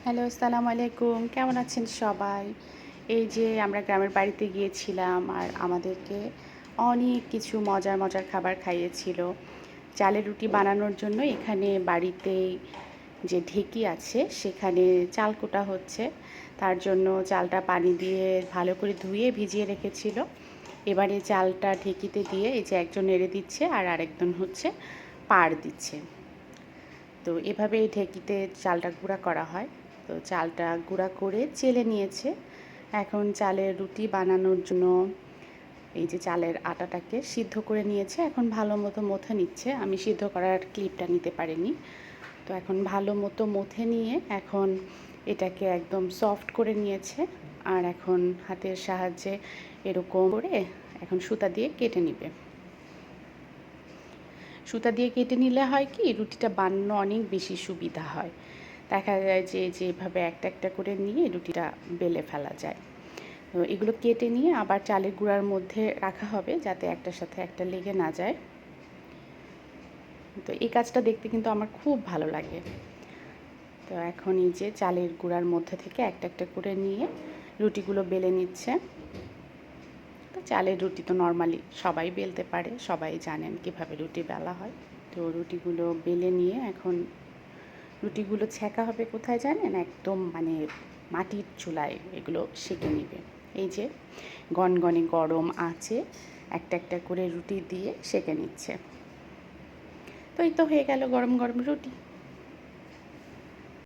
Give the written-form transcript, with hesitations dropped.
Hello, আসসালামু আলাইকুম। কেমন আছেন সবাই? এই যে আমরা গ্রামের বাড়িতে গিয়েছিলাম আর আমাদেরকে অনেক কিছু মজার, মজার খাবার খাইয়েছিল। চালের রুটি বানানোর জন্য এখানে বাড়িতেই যে ঢেঁকি আছে সেখানে চাল কোটা হচ্ছে। তার জন্য চালটা পানি দিয়ে ভালো করে ধুয়ে ভিজিয়ে রেখেছিল। এবারে চালটা ঢেঁকিতে দিয়ে এই যে একজন নেড়ে দিচ্ছে আর আরেকজন হচ্ছে পাড় দিচ্ছে। তো এভাবে ঢেঁকিতে চালটা গুঁড়া করা হয়। তো চালটা গুঁড়া করে চেলে নিয়েছে। এখন চালের রুটি বানানোর জন্য এই যে চালের আটাটাকে সিদ্ধ করে নিয়েছে। এখন ভালো মতো মথে নিচ্ছে। আমি সিদ্ধ করার ক্লিপটা নিতে পারিনি। তো এখন ভালো মতো মথে নিয়ে এখন এটাকে একদম সফট করে নিয়েছে। আর এখন হাতের সাহায্যে এরকম করে এখন সুতা দিয়ে কেটে নিবে। সুতা দিয়ে কেটে নিলে হয় কি রুটিটা বানানো অনেক বেশি সুবিধা হয়। দেখা যায় যে যেভাবে একটা একটা করে নিয়ে রুটিটা বেলে ফেলা যায়। তো এগুলো কেটে নিয়ে আবার চালের গুঁড়ার মধ্যে রাখা হবে যাতে একটার সাথে একটা লেগে না যায়। তো এই কাজটা দেখতে কিন্তু আমার খুব ভালো লাগে। তো এখন এই যে চালের গুঁড়ার মধ্যে থেকে একটা একটা করে নিয়ে রুটিগুলো বেলে নিচ্ছে। তো চালের রুটি তো নর্মালি সবাই বেলতে পারে, সবাই জানেন কীভাবে রুটি বেলা হয়। তো রুটিগুলো বেলে নিয়ে এখন রুটিগুলো ছেঁকা হবে কোথায় জানেন? একদম মানে মাটির চুলায় এগুলো সেঁকে নিবে। এই যে গনগনে গরম আঁচে একটা একটা করে রুটি দিয়ে সেঁকে নিচ্ছে। তো এই তো হয়ে গেল গরম গরম রুটি।